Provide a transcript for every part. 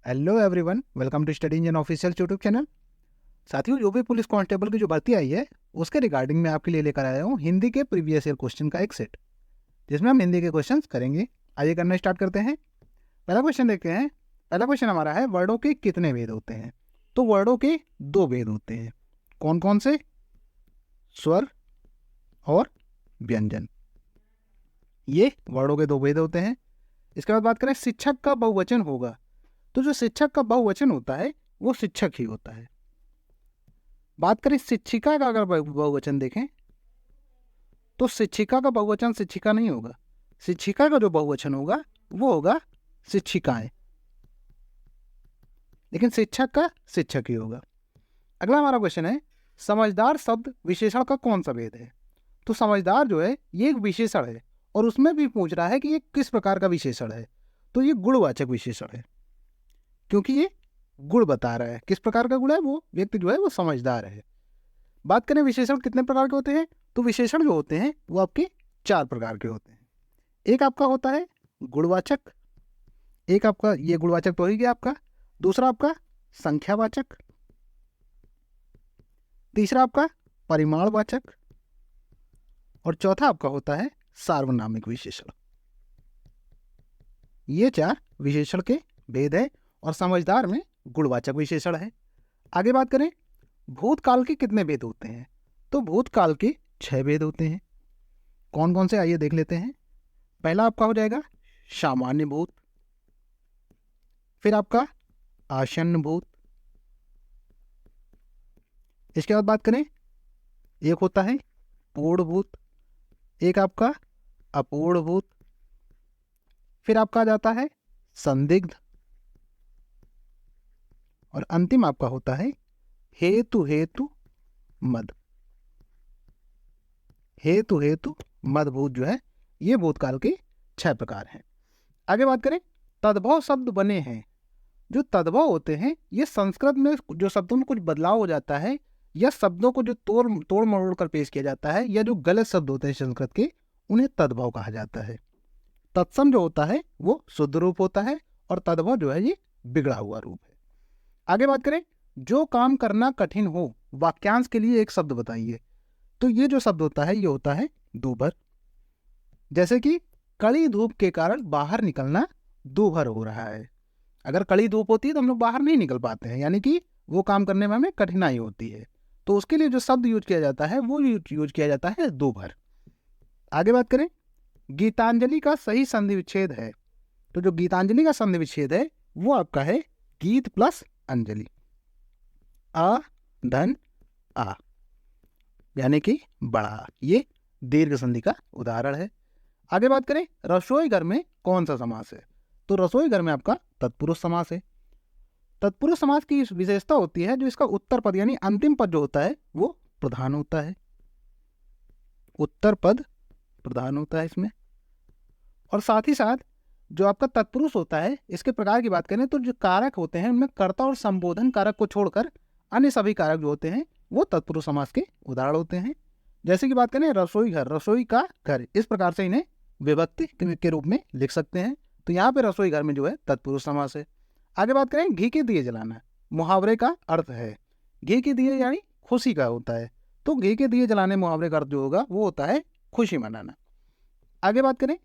Hello everyone, welcome to study engine official YouTube channel. साथियों, जो भी पुलिस कांस्टेबल की जो भर्ती आई है उसके रिगार्डिंग मैं आपके लिए लेकर आया हूँ हिंदी के प्रीवियस ईयर क्वेश्चन का एक सेट, जिसमें हम हिंदी के क्वेश्चन करेंगे। आइए करना स्टार्ट करते हैं। पहला क्वेश्चन देखते हैं। पहला क्वेश्चन हमारा है, वर्डों के कितने भेद होते हैं? तो वर्डों के दो भेद होते हैं। कौन कौन से? स्वर और व्यंजन। ये वर्डों के दो भेद होते हैं। इसके बाद बात करें, शिक्षक का बहुवचन होगा। तो जो शिक्षक का बहुवचन होता है वो शिक्षक ही होता है। बात करें शिक्षिका का, अगर बहुवचन देखें तो शिक्षिका का बहुवचन शिक्षिका नहीं होगा। शिक्षिका का जो बहुवचन होगा वो होगा शिक्षिकाएं, लेकिन शिक्षक का शिक्षक ही होगा। अगला हमारा क्वेश्चन है, समझदार शब्द विशेषण का कौन सा भेद है? तो समझदार जो है ये एक विशेषण है, और उसमें भी पूछ रहा है कि ये किस प्रकार का विशेषण है। तो ये गुणवाचक विशेषण है, क्योंकि ये गुण बता रहा है किस प्रकार का गुण है। वो व्यक्ति जो है वो समझदार है। बात करें विशेषण कितने प्रकार के होते हैं, तो विशेषण जो होते हैं वो आपके 4 प्रकार के होते हैं। एक आपका होता है गुणवाचक, एक आपका ये गुणवाचक तो ही गया आपका। दूसरा आपका संख्यावाचक, तीसरा आपका परिमाणवाचक, और चौथा आपका होता है सार्वनामिक विशेषण। ये 4 विशेषण के भेद है, और समझदार में गुणवाचक विशेषण है। आगे बात करें, भूतकाल के कितने भेद होते हैं? तो भूतकाल के 6 भेद होते हैं। कौन कौन से, आइए देख लेते हैं। पहला आपका हो जाएगा सामान्य भूत, फिर आपका आसन्न भूत। इसके बाद बात करें, एक होता है पूर्ण भूत, एक आपका अपूर्ण भूत, फिर आपका आ जाता है संदिग्ध, और अंतिम आपका होता है हेतु हेतु मद। हेतु हेतु मद भूत जो है ये भूतकाल के 6 प्रकार हैं। आगे बात करें, तद्भव शब्द बने हैं। जो तद्भव होते हैं ये संस्कृत में जो शब्दों में कुछ बदलाव हो जाता है, या शब्दों को जो तोड़ मरोड़ कर पेश किया जाता है, या जो गलत शब्द होते हैं संस्कृत के, उन्हें तद्भव कहा जाता है। तत्सम जो होता है वो शुद्ध रूप होता है, और तद्भव जो है ये बिगड़ा हुआ रूप है। आगे बात करें, जो काम करना कठिन हो, वाक्यांश के लिए एक शब्द बताइए। तो ये जो शब्द होता है ये होता है दूभर। जैसे कि कड़ी धूप के कारण बाहर निकलना दूभर हो रहा है। अगर कड़ी धूप होती है तो हम लोग बाहर नहीं निकल पाते हैं, यानी कि वो काम करने में हमें कठिनाई होती है। तो उसके लिए जो शब्द यूज किया जाता है वो यूज किया जाता है दूभर। आगे बात करें, गीतांजलि का सही संधि विच्छेद है। तो जो गीतांजलि का संधि विच्छेद है वो आपका है गीत प्लस अंजलि, आ धन आ, यानी कि बड़ा। ये दीर्घ संधि का उदाहरण है। आगे बात करें, रसोई घर में कौन सा समास है? तो रसोई घर में आपका तत्पुरुष समास है। तत्पुरुष समास की विशेषता होती है जो इसका उत्तर पद यानी अंतिम पद जो होता है वो प्रधान होता है। उत्तर पद प्रधान होता है इसमें। और साथ ही साथ जो आपका तत्पुरुष होता है, इसके प्रकार की बात करें तो जो कारक होते हैं उनमें कर्ता और संबोधन कारक को छोड़कर अन्य सभी कारक जो होते हैं वो तत्पुरुष समास के उदाहरण होते हैं। जैसे कि बात करें रसोई घर, रसोई का घर, इस प्रकार से इन्हें विभक्ति के रूप में लिख सकते हैं। तो यहाँ पे रसोई घर में जो है तत्पुरुष समास है। आगे बात करें, घी के दिए जलाना, मुहावरे का अर्थ है घी के दिए यानी खुशी का होता है। तो घी के दिए जलाने मुहावरे का अर्थ जो होगा वो होता है खुशी मनाना। आगे बात करें,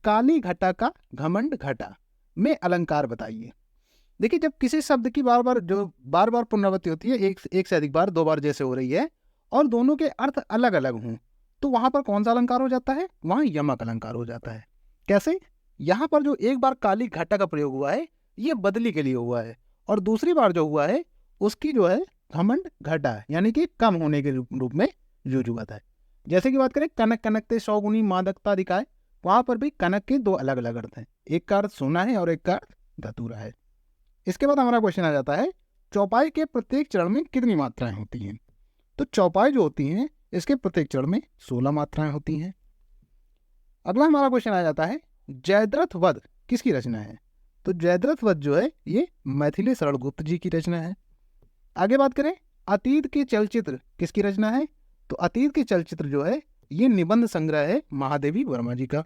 काली घटा का घमंड घटा में अलंकार बताइए। देखिए, जब किसी शब्द की बार बार पुनरावृत्ति होती है, एक से अधिक बार, 2 बार जैसे हो रही है, और दोनों के अर्थ अलग अलग हों, तो वहां पर कौन सा अलंकार हो जाता है? वहां यमक अलंकार हो जाता है। कैसे? यहाँ पर जो एक बार काली घटा का प्रयोग हुआ है ये बदली के लिए हुआ है, और दूसरी बार जो हुआ है उसकी जो है घमंड घटा है, यानी कि कम होने के रूप में यूज हुआ था। जैसे कि बात करें, कनक कनकते सौगुनी मादकता दिखाए, वहां पर भी कनक के 2 अलग अलग अर्थ हैं, एक का अर्थ सोना है और एक का अर्थ धतूरा है। इसके बाद हमारा क्वेश्चन आ जाता है, चौपाई के प्रत्येक चरण में कितनी मात्राएं होती हैं? तो चौपाई जो होती हैं इसके प्रत्येक चरण में 16 मात्राएं होती हैं। अगला हमारा क्वेश्चन आ जाता है, जयद्रथ वध किसकी रचना है? तो जयद्रथ वध जो है ये मैथिली शरण गुप्त जी की रचना है। आगे बात करें, अतीत के चलचित्र किसकी रचना है? तो अतीत के चलचित्र जो है ये निबंध संग्रह है महादेवी वर्मा जी का।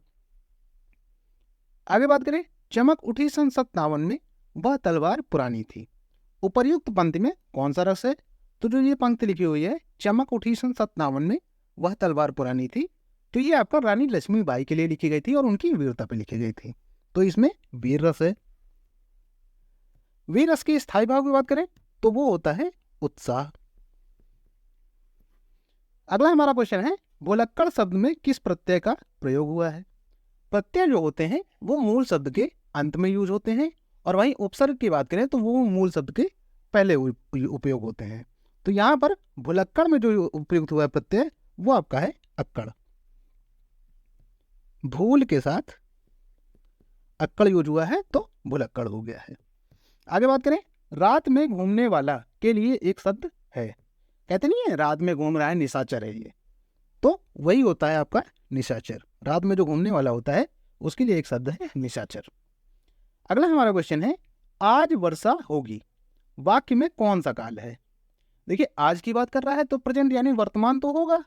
आगे बात करें, चमक उठी सन 57 में वह तलवार पुरानी थी। उपर्युक्त पंक्ति में कौन सा रस है? तो जो ये पंक्ति लिखी हुई है चमक उठी सन 57 में, वह तलवार पुरानी थी, तो ये आपका रानी लक्ष्मीबाई के लिए लिखी गई थी और उनकी वीरता पे लिखी गई थी। तो इसमें वीर रस है। वीर रस के स्थायी भाव की बात करें तो वो होता है उत्साह। अगला हमारा क्वेश्चन है, भुलक्कड़ शब्द में किस प्रत्यय का प्रयोग हुआ है? प्रत्यय जो होते हैं वो मूल शब्द के अंत में यूज होते हैं, और वहीं उपसर्ग की बात करें तो वो मूल शब्द के पहले उपयोग होते हैं। तो यहाँ पर भुलक्कड़ में जो उपयुक्त हुआ है प्रत्यय वो आपका है अक्कड़। भूल के साथ अक्कड़ यूज हुआ है तो भुलक्कड़ हो गया है। आगे बात करें, रात में घूमने वाला के लिए एक शब्द है। कहते नहीं है रात में घूम रहा है निशाचर है ये, तो वही होता है आपका निशाचर। रात में जो घूमने वाला होता है उसके लिए एक शब्द है निशाचर। अगला हमारा क्वेश्चन है, आज वर्षा होगी वाक्य में कौन सा काल है? देखिए आज की बात कर रहा है तो प्रेजेंट यानी वर्तमान तो होगा,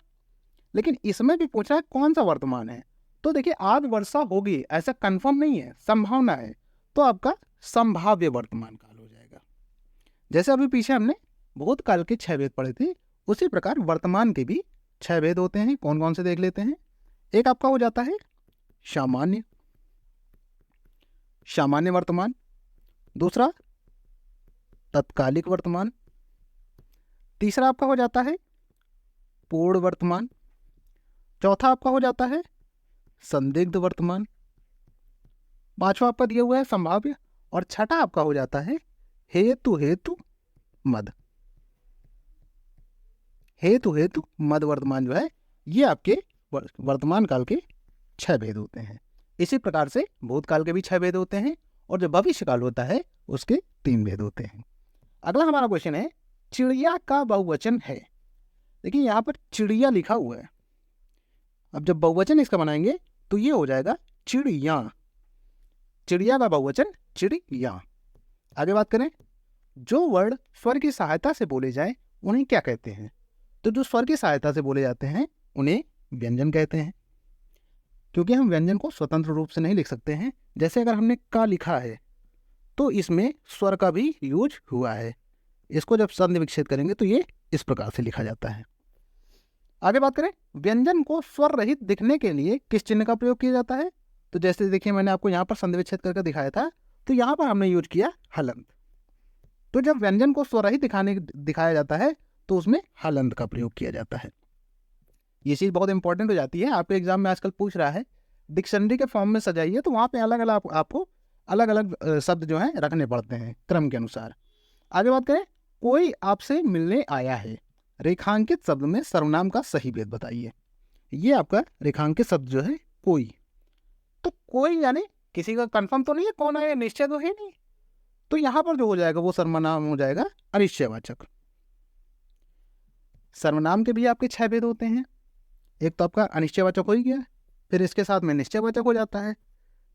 लेकिन इसमें भी पूछा है कौन सा वर्तमान है। तो देखिए आज वर्षा होगी ऐसा कंफर्म नहीं है, संभावना है, तो आपका संभाव्य वर्तमान काल हो जाएगा। जैसे अभी पीछे हमने भूत काल के 6 भेद पढ़े थे, उसी प्रकार वर्तमान के भी 6 भेद होते हैं। कौन कौन से देख लेते हैं। एक आपका हो जाता है सामान्य, सामान्य वर्तमान। दूसरा तत्कालिक वर्तमान। तीसरा आपका हो जाता है पूर्ण वर्तमान। चौथा आपका हो जाता है संदिग्ध वर्तमान। पांचवा आपका दिया हुआ है संभाव्य, और छठा आपका हो जाता है हेतु हेतु मद। हेतु हेतु मद वर्तमान जो है ये आपके वर्तमान काल के 6 भेद होते हैं। इसी प्रकार से भूतकाल के भी 6 भेद होते हैं, और जो भविष्य काल होता है उसके 3 भेद होते हैं। अगला हमारा क्वेश्चन है, चिड़िया का बहुवचन है। देखिए यहाँ पर चिड़िया लिखा हुआ है, अब जब बहुवचन इसका बनाएंगे तो ये हो जाएगा चिड़िया। चिड़िया का बहुवचन चिड़िया। आगे बात करें, जो वर्ड स्वर की सहायता से बोले जाए उन्हें क्या कहते हैं? तो जो स्वर की सहायता से बोले जाते हैं उन्हें व्यंजन कहते हैं, क्योंकि हम व्यंजन को स्वतंत्र रूप से नहीं लिख सकते हैं। जैसे अगर हमने का लिखा है तो इसमें स्वर का भी यूज हुआ है, इसको जब संधि विच्छेद करेंगे तो ये इस प्रकार से लिखा जाता है। आगे बात करें, व्यंजन को स्वर रहित दिखने के लिए किस चिन्ह का प्रयोग किया जाता है? तो जैसे देखिए मैंने आपको यहाँ पर संधि विच्छेद करके दिखाया था, तो यहाँ पर हमने यूज किया हलंत। तो जब व्यंजन को स्वर रहित दिखाया जाता है तो उसमें हलंत का प्रयोग किया जाता है। ये चीज़ बहुत इंपॉर्टेंट हो जाती है, आपके एग्जाम में आजकल पूछ रहा है डिक्शनरी के फॉर्म में सजाइए, तो वहाँ पे अलग अलग आपको अलग अलग शब्द जो हैं रखने पड़ते हैं क्रम के अनुसार। आगे बात करें, कोई आपसे मिलने आया है, रेखांकित शब्द में सर्वनाम का सही भेद बताइए। ये आपका रेखांकित शब्द जो है कोई, तो कोई यानी किसी का कंफर्म तो नहीं है कौन है, निश्चय तो है नहीं, तो यहाँ पर जो हो जाएगा वो सर्वनाम हो जाएगा अनिश्चयवाचक। सर्वनाम के भी आपके 6 भेद होते हैं। एक तो आपका अनिश्चयवाचक हो ही गया, फिर इसके साथ में निश्चयवाचक हो जाता है,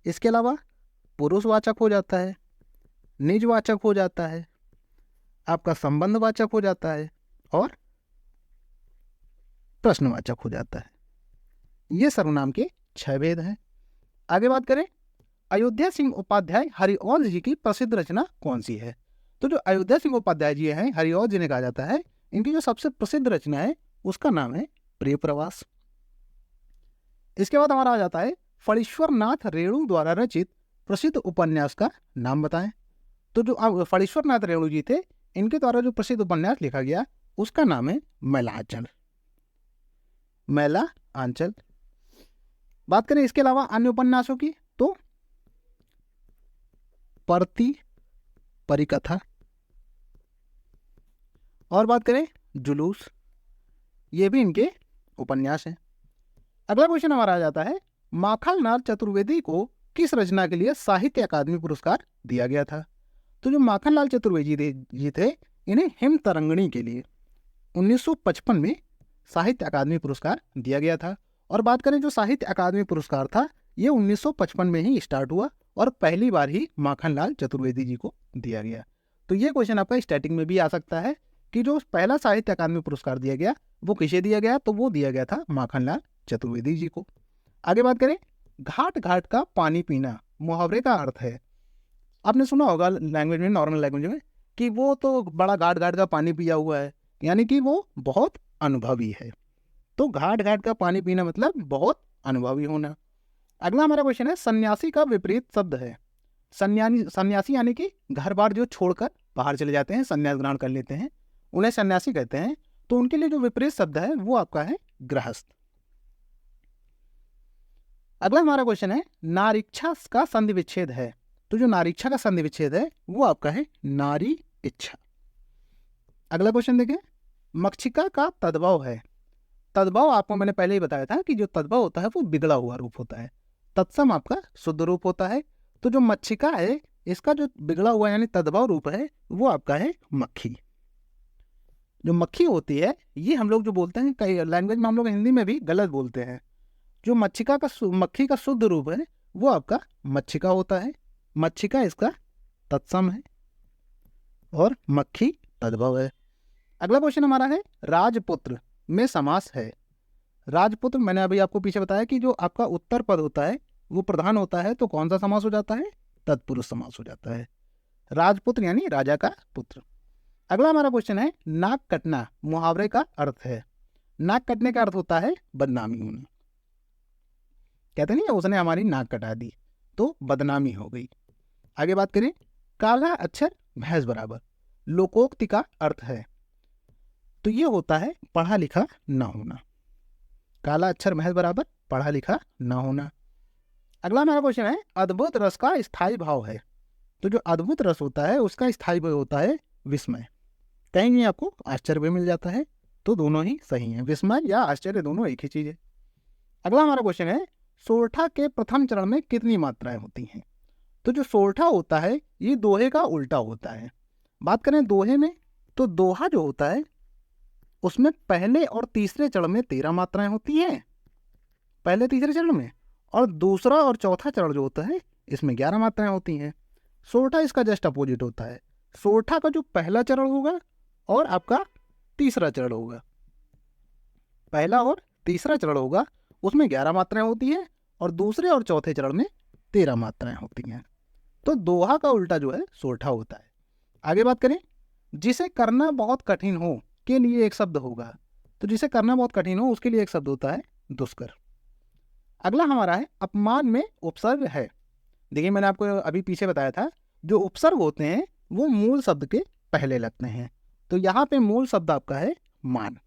इसके अलावा पुरुषवाचक हो जाता है, निजवाचक हो जाता है, आपका संबंधवाचक हो जाता है, और प्रश्नवाचक हो जाता है। ये सर्वनाम के 6 भेद हैं। आगे बात करें, अयोध्या सिंह उपाध्याय हरिऔध जी की प्रसिद्ध रचना कौन सी है? तो जो अयोध्या सिंह उपाध्याय जी हैं, हरिऔध जिन्हें कहा जाता है, इनकी जो सबसे प्रसिद्ध रचना है उसका नाम है प्रिय प्रवास। इसके बाद हमारा आ जाता है, फणीश्वर नाथ रेणु द्वारा रचित प्रसिद्ध उपन्यास का नाम बताएं। तो जो फणीश्वर नाथ रेणु जी थे, इनके द्वारा जो प्रसिद्ध उपन्यास लिखा गया उसका नाम है मैला आंचल। मैला आंचल। बात करें इसके अलावा अन्य उपन्यासों की, तो परती परिकथा, और बात करें जुलूस, ये भी इनके उपन्यास हैं। अगला क्वेश्चन हमारा आ जाता है, माखनलाल चतुर्वेदी को किस रचना के लिए साहित्य अकादमी पुरस्कार दिया गया था? तो जो माखनलाल चतुर्वेदी जी थे, इन्हें हिम तरंगिणी के लिए 1955 में साहित्य अकादमी पुरस्कार दिया गया था। और बात करें जो साहित्य अकादमी पुरस्कार था, ये 1955 में ही स्टार्ट हुआ और पहली बार ही माखनलाल चतुर्वेदी जी को दिया गया। तो ये क्वेश्चन आपका स्टैटिक में भी आ सकता है कि जो पहला साहित्य अकादमी पुरस्कार दिया गया वो किसे दिया गया? तो वो दिया गया था माखनलाल चतुर्वेदी जी को। आगे बात करें, घाट घाट का पानी पीना मुहावरे का अर्थ है। आपने सुना होगा लैंग्वेज में, नॉर्मल लैंग्वेज में, कि वो तो बड़ा घाट घाट का पानी पिया हुआ है, यानी कि वो बहुत अनुभवी है। तो घाट घाट का पानी पीना मतलब बहुत अनुभवी होना। अगला हमारा क्वेश्चन है, सन्यासी का विपरीत शब्द है। सन्यासी यानी कि घर बार जो छोड़कर बाहर चले जाते हैं, सन्यास ग्रहण कर लेते हैं, उन्हें सन्यासी कहते हैं। तो उनके लिए जो विपरीत शब्द है वो आपका है गृहस्थ। अगला हमारा क्वेश्चन है, नारीच्छा का संधि विच्छेद है। तो जो नारीच्छा का संधि विच्छेद है वो आपका है नारी इच्छा। अगला क्वेश्चन देखें, मक्षिका का तद्भव है। तद्भव आपको मैंने पहले ही बताया था कि जो तद्भव होता है वो बिगड़ा हुआ रूप होता है, तत्सम आपका शुद्ध रूप होता है। तो जो मक्षिका है इसका जो बिगड़ा हुआ यानी तद्भव रूप है वो आपका है मक्खी। जो मक्खी होती है ये हम लोग जो बोलते हैं, कई लैंग्वेज में हम लोग हिंदी में भी गलत बोलते हैं। जो मक्खी का शुद्ध रूप है वो आपका मक्षिका होता है। मक्षिका इसका तत्सम है और मक्खी तद्भव है। अगला क्वेश्चन हमारा है, राजपुत्र में समास है। राजपुत्र मैंने अभी आपको पीछे बताया कि जो आपका उत्तर पद होता है वो प्रधान होता है, तो कौन सा समास हो जाता है? तत्पुरुष समास हो जाता है। राजपुत्र यानी राजा का पुत्र। अगला हमारा क्वेश्चन है, नाक कटना मुहावरे का अर्थ है। नाक कटने का अर्थ होता है बदनामी होना। कहते नहीं उसने हमारी नाक कटा दी, तो बदनामी हो गई। आगे बात करें, काला अक्षर भैंस बराबर लोकोक्ति का अर्थ है। तो ये होता है पढ़ा लिखा ना होना। काला अक्षर भैंस बराबर पढ़ा लिखा ना होना। अगला हमारा क्वेश्चन है, अद्भुत रस का स्थायी भाव है। तो जो अद्भुत रस होता है उसका स्थायी भाव होता है विस्मय। कहीं आपको आश्चर्य भी मिल जाता है, तो दोनों ही सही हैं, विस्मय या आश्चर्य दोनों एक ही चीज है। अगला हमारा क्वेश्चन है, सोरठा के प्रथम चरण में कितनी मात्राएं होती हैं? तो जो सोरठा होता है ये दोहे का उल्टा होता है। बात करें दोहे में, तो दोहा जो होता है उसमें पहले और तीसरे चरण में 13 मात्राएं होती हैं, पहले तीसरे चरण में, और दूसरा और चौथा चरण जो होता है इसमें 11 मात्राएं होती हैं। सोरठा इसका जस्ट अपोजिट होता है। सोरठा का जो पहला चरण होगा और आपका तीसरा चरण होगा, पहला और तीसरा चरण होगा उसमें 11 मात्राएं होती हैं और दूसरे और चौथे चरण में 13 मात्राएं होती हैं। तो दोहा का उल्टा जो है सोरठा होता है। आगे बात करें, जिसे करना बहुत कठिन हो के लिए एक शब्द होगा। तो जिसे करना बहुत कठिन हो उसके लिए एक शब्द होता है दुष्कर। अगला हमारा है, अपमान में उपसर्ग है। देखिए मैंने आपको अभी पीछे बताया था जो उपसर्ग होते हैं वो मूल शब्द के पहले लगते हैं। तो यहाँ पे मूल शब्द आपका है मान,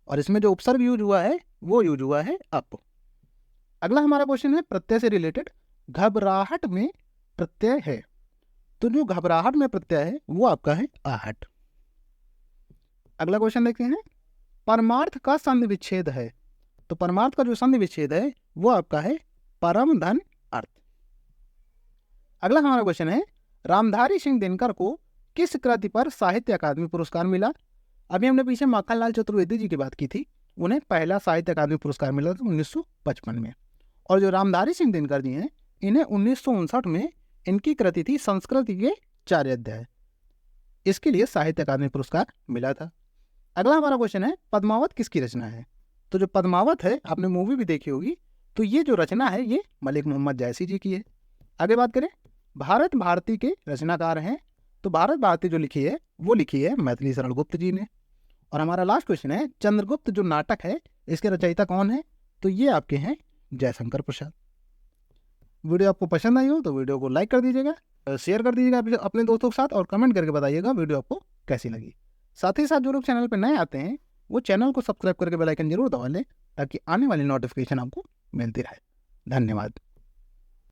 और इसमें जो उपसर्ग यूज हुआ है वो यूज हुआ है अप। अगला हमारा क्वेश्चन है प्रत्यय से रिलेटेड, घबराहट में प्रत्यय है। तो जो घबराहट में प्रत्यय है वो आपका है आहट। अगला क्वेश्चन देखते हैं, परमार्थ का संधि विच्छेद है। तो परमार्थ का जो संधि विच्छेद है वो आपका है परम धन अर्थ। अगला हमारा क्वेश्चन है, रामधारी सिंह दिनकर को किस कृति पर साहित्य अकादमी पुरस्कार मिला? अभी हमने पीछे माखनलाल चतुर्वेदी जी की बात की थी, उन्हें पहला साहित्य अकादमी पुरस्कार मिला था 1955 में। और जो रामधारी सिंह दिनकर जी हैं इन्हें 1959 में इनकी कृति थी संस्कृत के 4 अध्याय, इसके लिए साहित्य अकादमी पुरस्कार मिला था। अगला हमारा क्वेश्चन है, पद्मावत किसकी रचना है? तो जो पद्मावत है आपने मूवी भी देखी होगी, तो ये जो रचना है ये मलिक मोहम्मद जैसी जी की है। आगे बात करें, भारत भारती के रचनाकार हैं। तो भारत भारती जो लिखी है वो लिखी है मैथिली शरण गुप्त जी ने। और हमारा लास्ट क्वेश्चन है, चंद्रगुप्त जो नाटक है इसके रचयिता कौन है? तो ये आपके हैं जयशंकर प्रसाद। वीडियो आपको पसंद आई हो तो वीडियो को लाइक कर दीजिएगा, शेयर कर दीजिएगा अपने दोस्तों के साथ, और कमेंट करके बताइएगा वीडियो आपको कैसी लगी। साथ ही साथ जो लोग चैनल पर नए आते हैं वो चैनल को सब्सक्राइब करके बेल आइकन जरूर दबा लें ताकि आने वाली नोटिफिकेशन आपको मिलती रहे। धन्यवाद।